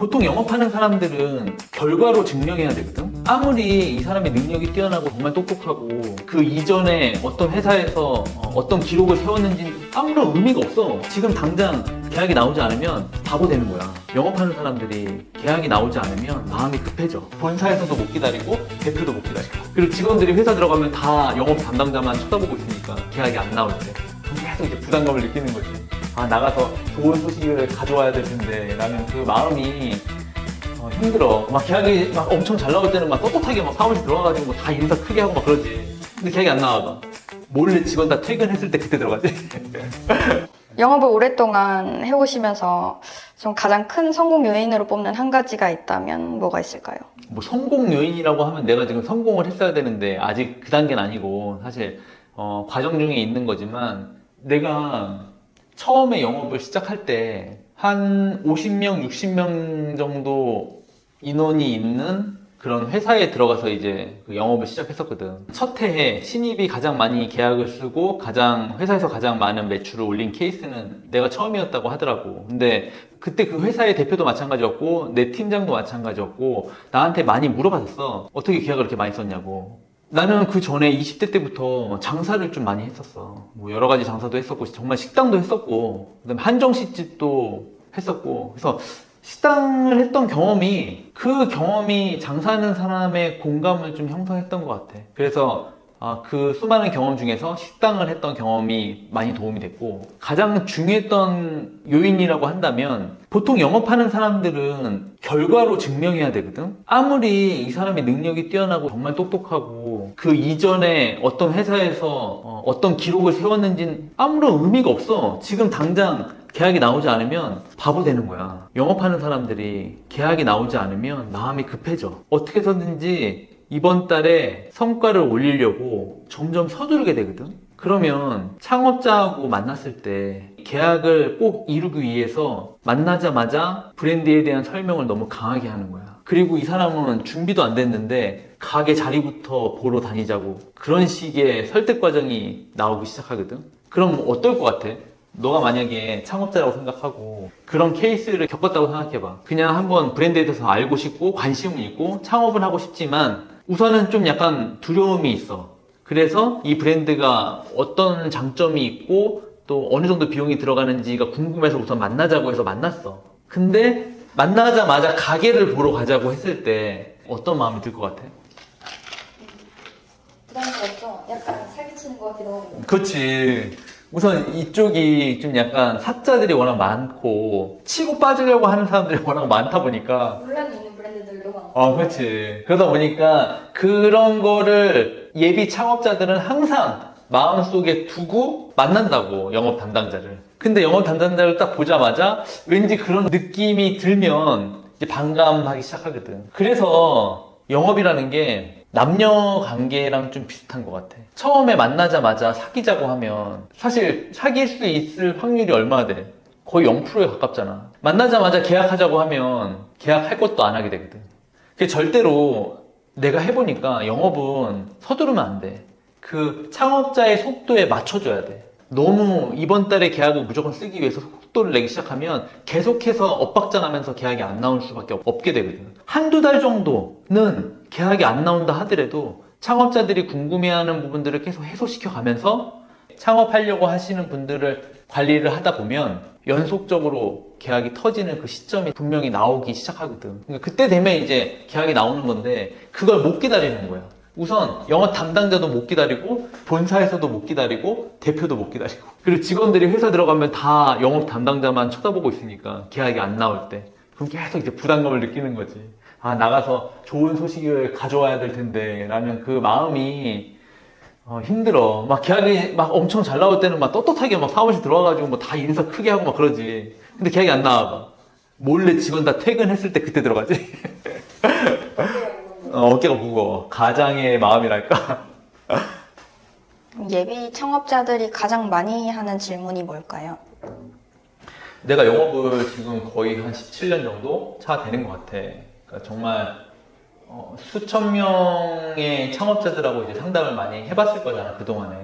보통 영업하는 사람들은 결과로 증명해야 되거든. 아무리 이 사람의 능력이 뛰어나고 정말 똑똑하고 그 이전에 어떤 회사에서 어떤 기록을 세웠는지 아무런 의미가 없어. 지금 당장 계약이 나오지 않으면 바보 되는 거야. 영업하는 사람들이 계약이 나오지 않으면 마음이 급해져. 본사에서도 못 기다리고 대표도 못 기다리고, 그리고 직원들이 회사 들어가면 다 영업 담당자만 쳐다보고 있으니까 계약이 안 나올 때 계속 이제 부담감을 느끼는 거지. 아, 나가서 좋은 소식을 가져와야 될 텐데 라는 그 마음이 힘들어. 막 계약이 막 엄청 잘 나올 때는 막 떳떳하게 막 사무실 들어가가지고 뭐 다 인사 크게 하고 막 그러지. 근데 계약이 안 나와봐. 몰래 직원 다 퇴근했을 때 그때 들어가지. 영업을 오랫동안 해오시면서 좀 가장 큰 성공 요인으로 뽑는 한 가지가 있다면 뭐가 있을까요? 뭐 성공 요인이라고 하면 내가 지금 성공을 했어야 되는데 아직 그 단계는 아니고 사실 과정 중에 있는 거지만, 내가 처음에 영업을 시작할 때 한 50명, 60명 정도 인원이 있는 그런 회사에 들어가서 이제 그 영업을 시작했었거든. 첫 해에 신입이 가장 많이 계약을 쓰고 회사에서 가장 많은 매출을 올린 케이스는 내가 처음이었다고 하더라고. 근데 그때 그 회사의 대표도 마찬가지였고 내 팀장도 마찬가지였고 나한테 많이 물어봤었어. 어떻게 계약을 그렇게 많이 썼냐고. 나는 그 전에 20대 때부터 장사를 좀 많이 했었어. 뭐 여러 가지 장사도 했었고 정말 식당도 했었고 그다음에 한정식집도 했었고, 그래서 식당을 했던 경험이, 그 경험이 장사하는 사람의 공감을 좀 형성했던 것 같아. 그래서 그 수많은 경험 중에서 식당을 했던 경험이 많이 도움이 됐고, 가장 중요했던 요인이라고 한다면 보통 영업하는 사람들은 결과로 증명해야 되거든. 아무리 이 사람의 능력이 뛰어나고 정말 똑똑하고 그 이전에 어떤 회사에서 어떤 기록을 세웠는지는 아무런 의미가 없어. 지금 당장 계약이 나오지 않으면 바보 되는 거야. 영업하는 사람들이 계약이 나오지 않으면 마음이 급해져. 어떻게 해서든지 이번 달에 성과를 올리려고 점점 서두르게 되거든. 그러면 창업자하고 만났을 때 계약을 꼭 이루기 위해서 만나자마자 브랜드에 대한 설명을 너무 강하게 하는 거야. 그리고 이 사람은 준비도 안 됐는데 가게 자리부터 보러 다니자고, 그런 식의 설득 과정이 나오기 시작하거든. 그럼 어떨 것 같아? 너가 만약에 창업자라고 생각하고 그런 케이스를 겪었다고 생각해봐. 그냥 한번 브랜드에 대해서 알고 싶고 관심은 있고 창업을 하고 싶지만 우선은 좀 약간 두려움이 있어. 그래서 이 브랜드가 어떤 장점이 있고 또 어느 정도 비용이 들어가는지가 궁금해서 우선 만나자고 해서 만났어. 근데 만나자마자 가게를 보러 가자고 했을 때 어떤 마음이 들 것 같아? 부담스럽죠? 약간 사기치는 것 같기도 하고. 그렇지. 우선 이쪽이 좀 약간 사자들이 워낙 많고 치고 빠지려고 하는 사람들이 워낙 많다 보니까, 논란이 있는 브랜드들도 많고. 그렇지. 그러다 보니까 그런 거를 예비 창업자들은 항상 마음속에 두고 만난다고, 영업 담당자를. 근데 영업 담당자를 딱 보자마자 왠지 그런 느낌이 들면 이제 반감하기 시작하거든. 그래서 영업이라는 게 남녀 관계랑 좀 비슷한 것 같아. 처음에 만나자마자 사귀자고 하면 사실 사귈 수 있을 확률이 얼마나 돼? 거의 0%에 가깝잖아. 만나자마자 계약하자고 하면 계약할 것도 안 하게 되거든. 그게 절대로 내가 해보니까 영업은 서두르면 안 돼. 그 창업자의 속도에 맞춰줘야 돼. 너무 이번 달에 계약을 무조건 쓰기 위해서 속도를 내기 시작하면 계속해서 엇박자 나면서 계약이 안 나올 수밖에 없게 되거든. 한두 달 정도는 계약이 안 나온다 하더라도 창업자들이 궁금해하는 부분들을 계속 해소시켜 가면서 창업하려고 하시는 분들을 관리를 하다 보면 연속적으로 계약이 터지는 그 시점이 분명히 나오기 시작하거든. 그러니까 그때 되면 이제 계약이 나오는 건데 그걸 못 기다리는 거야. 우선 영업 담당자도 못 기다리고 본사에서도 못 기다리고 대표도 못 기다리고, 그리고 직원들이 회사 들어가면 다 영업 담당자만 쳐다보고 있으니까 계약이 안 나올 때 그럼 계속 이제 부담감을 느끼는 거지. 아, 나가서 좋은 소식을 가져와야 될 텐데 라는 그 마음이 힘들어. 막 계약이 막 엄청 잘 나올 때는 막 떳떳하게 막 사무실 들어와가지고 뭐 다 인사 크게 하고 막 그러지. 근데 계약이 안 나와봐. 몰래 직원 다 퇴근했을 때 그때 들어가지. 어깨가 무거워. 가장의 마음이랄까. 예비 창업자들이 가장 많이 하는 질문이 뭘까요? 내가 영업을 지금 거의 한 17년 정도 차 되는 것 같아. 그러니까 정말 수천 명의 창업자들하고 이제 상담을 많이 해봤을 거잖아, 그동안에.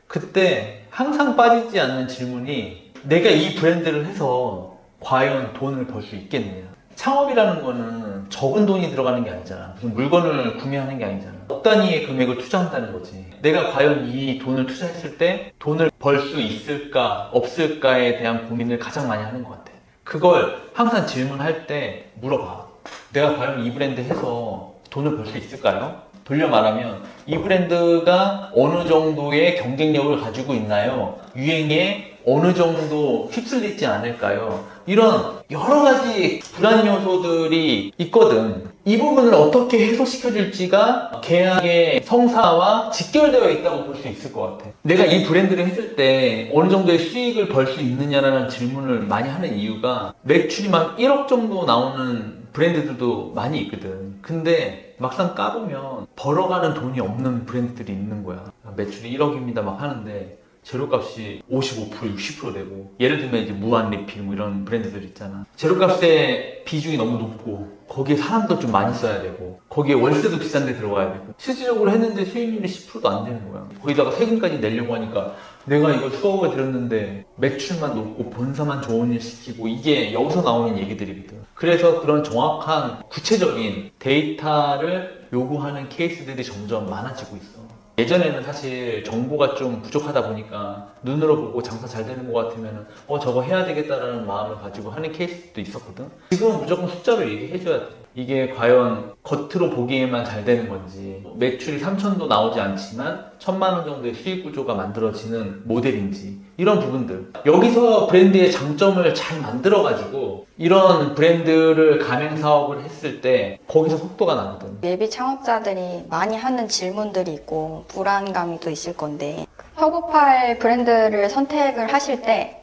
그때 항상 빠지지 않는 질문이 내가 이 브랜드를 해서 과연 돈을 벌 수 있겠느냐. 창업이라는 거는 적은 돈이 들어가는 게 아니잖아. 무슨 물건을 구매하는 게 아니잖아. 억 단위의 금액을 투자한다는 거지. 내가 과연 이 돈을 투자했을 때 돈을 벌 수 있을까 없을까에 대한 고민을 가장 많이 하는 것 같아. 그걸 항상 질문할 때 물어봐. 내가 과연 이 브랜드 해서 돈을 벌 수 있을까요? 돌려 말하면 이 브랜드가 어느 정도의 경쟁력을 가지고 있나요? 유행에 어느 정도 휩쓸리지 않을까요? 이런 여러 가지 불안 요소들이 있거든. 이 부분을 어떻게 해소시켜줄지가 계약의 성사와 직결되어 있다고 볼 수 있을 것 같아. 내가 이 브랜드를 했을 때 어느 정도의 수익을 벌 수 있느냐라는 질문을 많이 하는 이유가 매출이 막 1억 정도 나오는 브랜드들도 많이 있거든. 근데 막상 까보면 벌어가는 돈이 없는 브랜드들이 있는 거야. 매출이 1억입니다 막 하는데 재료값이 55%, 60% 되고, 예를 들면 이제 무한 리필 뭐 이런 브랜드들 있잖아. 재료값의 비중이 너무 높고 거기에 사람도 좀 많이 써야 되고 거기에 월세도 비싼데 들어가야 되고 실질적으로 했는데 수익률이 10%도 안 되는 거야. 거기다가 세금까지 내려고 하니까 내가 이거 수억을 들였는데 매출만 높고 본사만 좋은 일 시키고, 이게 여기서 나오는 얘기들이거든. 그래서 그런 정확한 구체적인 데이터를 요구하는 케이스들이 점점 많아지고 있어. 예전에는 사실 정보가 좀 부족하다 보니까 눈으로 보고 장사 잘 되는 것 같으면 저거 해야 되겠다라는 마음을 가지고 하는 케이스도 있었거든. 지금은 무조건 숫자로 얘기해줘야 돼. 이게 과연 겉으로 보기에만 잘 되는 건지, 매출이 3천도 나오지 않지만 1,000만 원 정도의 수익 구조가 만들어지는 모델인지, 이런 부분들. 여기서 브랜드의 장점을 잘 만들어가지고 이런 브랜드를 가맹 사업을 했을 때 거기서 속도가 나거든. 예비 창업자들이 많이 하는 질문들이 있고 불안감이 또 있을 건데, 협업할 브랜드를 선택을 하실 때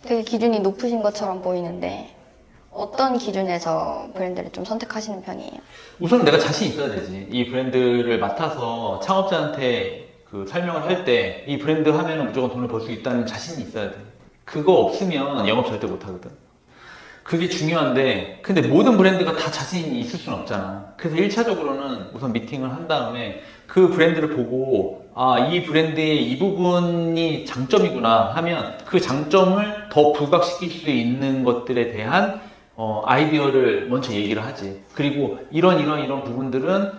되게 기준이 높으신 것처럼 보이는데 어떤 기준에서 브랜드를 좀 선택하시는 편이에요? 우선 내가 자신 있어야 되지. 이 브랜드를 맡아서 창업자한테 설명을 할 때 이 브랜드 하면 무조건 돈을 벌 수 있다는 자신이 있어야 돼. 그거 없으면 영업 절대 못 하거든. 그게 중요한데, 근데 모든 브랜드가 다 자신이 있을 수는 없잖아. 그래서 1차적으로는 우선 미팅을 한 다음에 그 브랜드를 보고, 이 브랜드의 이 부분이 장점이구나 하면 그 장점을 더 부각시킬 수 있는 것들에 대한 아이디어를 먼저 얘기를 하지. 그리고 이런 부분들은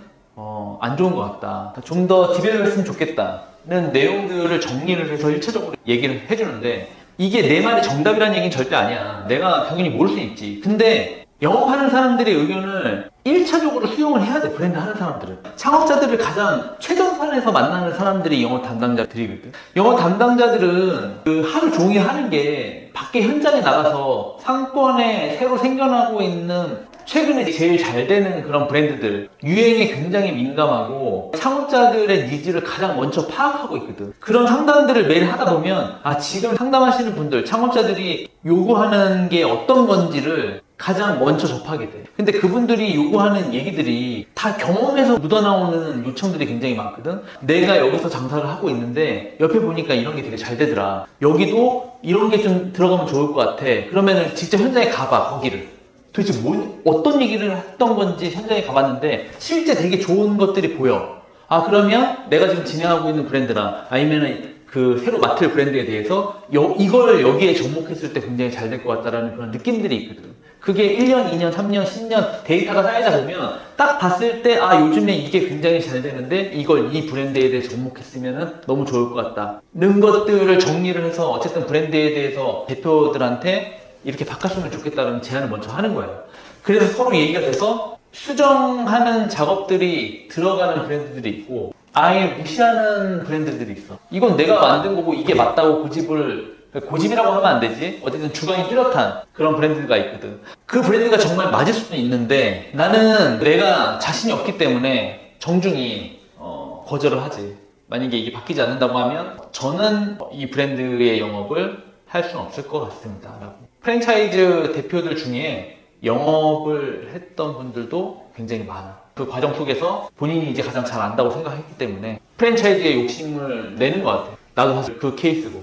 안 좋은 것 같다. 좀 더 디벨롭 했으면 좋겠다는 내용들을 정리를 해서 1차적으로 얘기를 해주는데, 이게 내 말이 정답이라는 얘기는 절대 아니야. 내가 당연히 모를 수 있지. 근데 영업하는 사람들의 의견을 1차적으로 수용을 해야 돼. 브랜드 하는 사람들은. 창업자들을 가장 최전선에서 만나는 사람들이 영업 담당자들이거든. 영업 담당자들은 하루 종일 하는 게 밖에 현장에 나가서 상권에 새로 생겨나고 있는 최근에 제일 잘 되는 그런 브랜드들, 유행에 굉장히 민감하고 창업자들의 니즈를 가장 먼저 파악하고 있거든. 그런 상담들을 매일 하다 보면 지금 상담하시는 분들, 창업자들이 요구하는 게 어떤 건지를 가장 먼저 접하게 돼. 근데 그분들이 요구하는 얘기들이 다 경험에서 묻어나오는 요청들이 굉장히 많거든. 내가 여기서 장사를 하고 있는데 옆에 보니까 이런 게 되게 잘 되더라. 여기도 이런 게 좀 들어가면 좋을 것 같아. 그러면은 직접 현장에 가봐, 거기를. 도대체 어떤 얘기를 했던 건지 현장에 가봤는데 실제 되게 좋은 것들이 보여. 그러면 내가 지금 진행하고 있는 브랜드나 아니면은 새로 맡을 브랜드에 대해서 이걸 여기에 접목했을 때 굉장히 잘 될 것 같다라는 그런 느낌들이 있거든. 그게 1년, 2년, 3년, 10년 데이터가 쌓이다 보면 딱 봤을 때 요즘에 이게 굉장히 잘 되는데 이걸 이 브랜드에 대해 접목했으면 너무 좋을 것 같다 는 것들을 정리를 해서 어쨌든 브랜드에 대해서 대표들한테 이렇게 바꿨으면 좋겠다는 제안을 먼저 하는 거예요. 그래서 서로 얘기가 돼서 수정하는 작업들이 들어가는 브랜드들이 있고 아예 무시하는 브랜드들이 있어. 이건 내가 만든 거고 이게 맞다고 고집이라고 하면 안 되지. 어쨌든 주관이 뚜렷한 그런 브랜드가 있거든. 그 브랜드가 정말 맞을 수도 있는데 나는 내가 자신이 없기 때문에 정중히 거절을 하지. 만약에 이게 바뀌지 않는다고 하면 저는 이 브랜드의 영업을 할 수는 없을 것 같습니다 라고. 프랜차이즈 대표들 중에 영업을 했던 분들도 굉장히 많아. 그 과정 속에서 본인이 이제 가장 잘 안다고 생각했기 때문에 프랜차이즈의 욕심을 내는 것 같아. 나도 사실 그 케이스고.